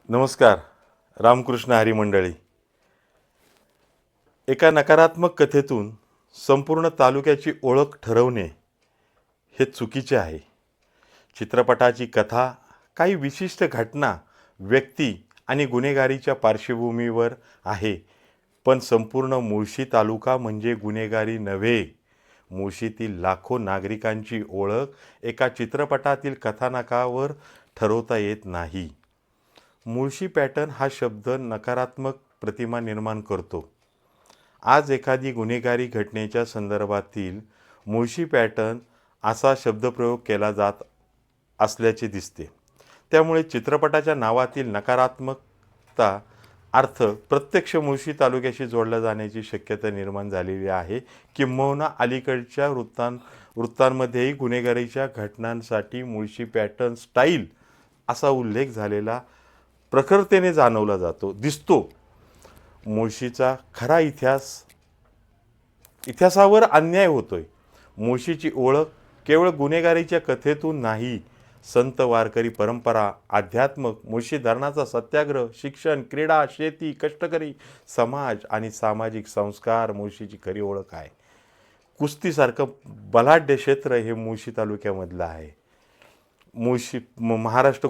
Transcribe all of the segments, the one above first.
नमस्कार. रामकृष्ण हरी मंडळी. एका नकारात्मक कथेतून संपूर्ण तालुक्याची ओळख ठरवणे हे चुकीचे आहे. चित्रपटाची कथा काही विशिष्ट घटना, व्यक्ती आणि गुन्हेगारीच्या पार्श्वभूमीवर आहे, पण संपूर्ण मुळशी तालुका म्हणजे गुन्हेगारी नव्हे. मुळशीतील लाखो नागरिकांची ओळख एका चित्रपटातील कथानकावर ठरवता येत नाही. मुळशी पॅटर्न हा शब्द नकारात्मक प्रतिमा निर्माण करतो. आज एखादी गुन्हेगारी घटनेच्या संदर्भातील मुळशी पॅटर्न असा शब्दप्रयोग केला जात असल्याचे दिसते. त्यामुळे चित्रपटाच्या नावातील नकारात्मकता अर्थ प्रत्यक्ष मुळशी तालुक्याशी जोडला जाण्याची शक्यता निर्माण झालेली आहे. किंबहुना अलीकडच्या वृत्तांमध्येही गुन्हेगारीच्या घटनांसाठी मुळशी पॅटर्न स्टाईल असा उल्लेख झालेला प्रखरतेने जाणवला दिसतो. मुळशीचा खरा इतिहासावर अन्याय होतोय. मुळशीची ओळख केवळ गुन्हेगारीच्या कथेतून नाही, संत वारकरी परंपरा, अध्यात्म, मुळशी धरणाचा सत्याग्रह, शिक्षण, क्रीडा, शेती, कष्टकरी समाज आणि सामाजिक संस्कार मुळशीची खरी ओळख आहे. कुस्तीसारखं बलाढ्य क्षेत्र हे मुळशी तालुक्यामधलं आहे. महाराष्ट्र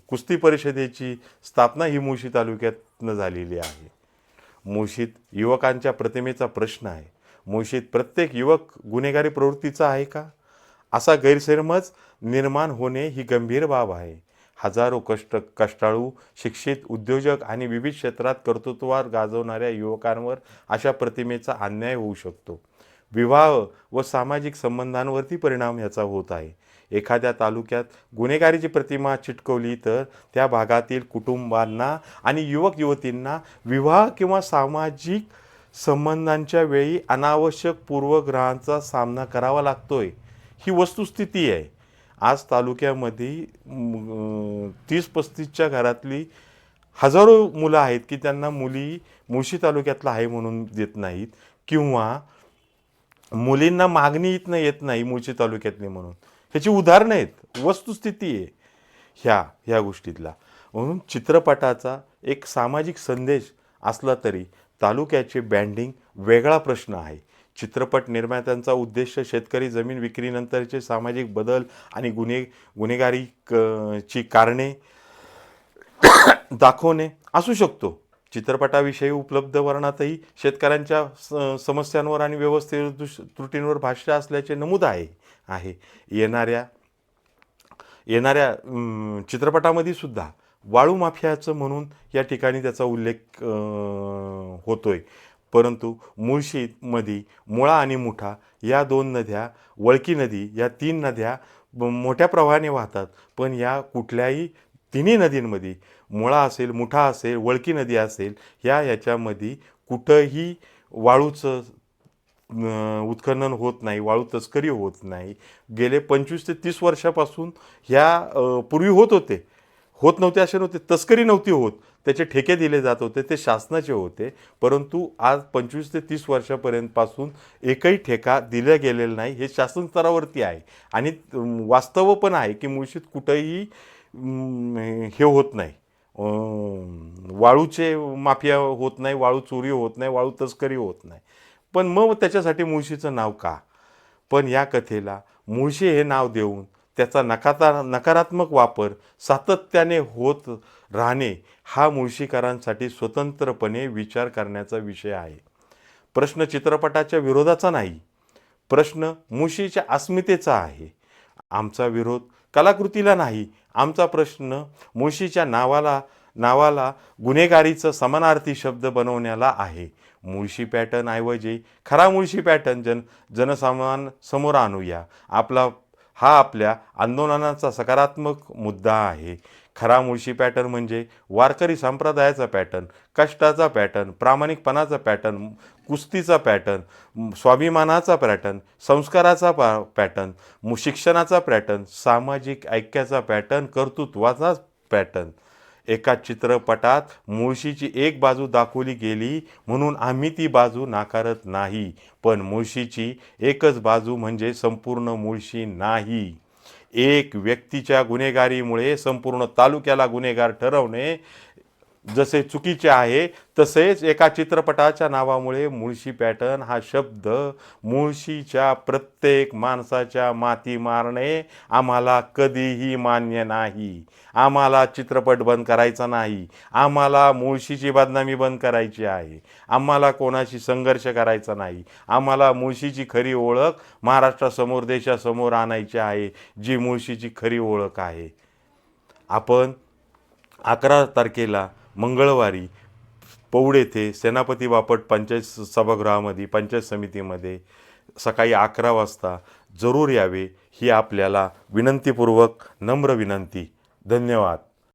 कुस्ती परिषदेची स्थापना ही मुळशी तालुक्यातनं झालेली आहे. मुळशीत युवकांच्या प्रतिमेचा प्रश्न आहे. मुळशीत प्रत्येक युवक गुन्हेगारी प्रवृत्तीचा आहे का, असा गैरसमज निर्माण होणे ही गंभीर बाब आहे. हजारो कष्टाळू, शिक्षित, उद्योजक आणि विविध क्षेत्रात कर्तृत्वावर गाजवणाऱ्या युवकांवर अशा प्रतिमेचा अन्याय होऊ शकतो. विवाह व सामाजिक संबंधांवरती परिणाम याचा होत आहे. एखाद्या तालुक्यात गुन्हेगारीची प्रतिमा चिटकवली तर त्या भागातील कुटुंबांना आणि युवक युवतींना विवाह किंवा सामाजिक संबंधांच्या वेळी अनावश्यक पूर्वग्रहांचा सामना करावा लागतोय. ही वस्तुस्थिती आहे. आज तालुक्यामध्ये 30-35च्या घरातली हजारो मुलं आहेत की त्यांना मुली मुळशी तालुक्यातला आहे म्हणून देत नाहीत, किंवा मुलींना मागणी इथनं येत नाही मुळशी तालुक्यातली म्हणून. ह्याची उदाहरणं आहेत, वस्तुस्थिती आहे ह्या गोष्टीतला. म्हणून चित्रपटाचा एक सामाजिक संदेश असला तरी तालुक्याचे ब्रँडिंग वेगळा प्रश्न आहे. चित्रपट निर्मात्यांचा उद्देश शेतकरी जमीन विक्रीनंतरचे सामाजिक बदल आणि गुन्हेगारी ची कारणे दाखवणे असू शकतो. चित्रपटाविषयी उपलब्ध वर्णातही शेतकऱ्यांच्या समस्यांवर आणि व्यवस्थेत त्रुटींवर भाष्य असल्याचे नमूद आहे. येणाऱ्या चित्रपटामध्ये सुद्धा वाळू माफियाचं म्हणून या ठिकाणी त्याचा उल्लेख होतोय. परंतु मुळशीमध्ये मुळा आणि मुठा या 2 नद्या, वळकी नदी या 3 नद्या मोठ्या प्रवाहाने वाहतात. पण या कुठल्याही तिन्ही नदींमध्ये मुळा असेल, मुठा असेल, वळकी नदी असेल, याच्यामध्ये कुठंही वाळूचं उत्खनन होत नाही, वाळू तस्करी होत नाही. गेले 25 ते 30 वर्षापासून पूर्वी होत नव्हते असे नव्हते, तस्करी नव्हती होत, त्याचे ठेके दिले जात होते, ते शासनाचे होते. परंतु आज 25 ते 30 वर्षापर्यंतपासून एकही ठेका दिला गेलेला नाही. हे शासन स्तरावरती आहे आणि वास्तव पण आहे की मुळशीत कुठंही हे होत नाही, वाळूचे माफिया होत नाही, वाळू चोरी होत नाही, वाळू तस्करी होत नाही. पण मग त्याच्यासाठी मुळशीचं नाव का? पण या कथेला मुळशी हे नाव देऊन त्याचा नकारात्मक वापर सातत्याने होत राहणे हा मुळशीकरांसाठी स्वतंत्रपणे विचार करण्याचा विषय आहे. प्रश्न चित्रपटाच्या विरोधाचा नाही, प्रश्न मुळशीच्या अस्मितेचा आहे. आमचा विरोध कलाकृतीला नाही, आमचा प्रश्न मुळशीच्या नावाला गुन्हेगारीचं समानार्थी शब्द बनवण्याला आहे. मुळशी पॅटर्न ऐवजी खरा मुळशी पॅटर्न जनसामान्य समोर आणूया. आपल्या आंदोलनाचा सकारात्मक मुद्दा आहे. खरा मुळशी पॅटर्न म्हणजे वारकरी संप्रदायाचा पॅटर्न, कष्टाचा पॅटर्न, प्रामाणिकपणाचा पॅटर्न, कुस्तीचा पॅटर्न, स्वाभिमानाचा पॅटर्न, संस्काराचा पॅटर्न, शिक्षणाचा पॅटर्न, सामाजिक ऐक्याचा पॅटर्न, कर्तृत्वाचा पॅटर्न. एका चित्रपटात मुळशीची एक बाजू दाखवली गेली म्हणून आम्ही ती बाजू नाकारत नाही, पण मुळशीची एकच बाजू म्हणजे संपूर्ण मुळशी नाही. एक व्यक्तीच्या गुन्हेगारीमुळे संपूर्ण तालुक्याला गुन्हेगार ठरवणे जसे चुकीचे आहे, तसेच एका चित्रपटाच्या नावामुळे मुळशी पॅटर्न हा शब्द मुळशीच्या प्रत्येक माणसाच्या माती मारणे आम्हाला कधीही मान्य नाही. आम्हाला चित्रपट बंद करायचा नाही. आम्हाला मुळशीची बदनामी बंद करायची आहे. आम्हाला कोणाशी संघर्ष करायचा नाही. आम्हाला मुळशीची खरी ओळख महाराष्ट्रासमोर, देशासमोर आणायची आहे, जी मुळशीची खरी ओळख आहे. आपण 11 तारखेला मंगळवारी पौड येथे सेनापती बापट पंचायत सभागृहामध्ये, पंचायत समितीमध्ये सकाळी 11 वाजता जरूर यावे, ही आपल्याला विनंतीपूर्वक नम्र विनंती. धन्यवाद.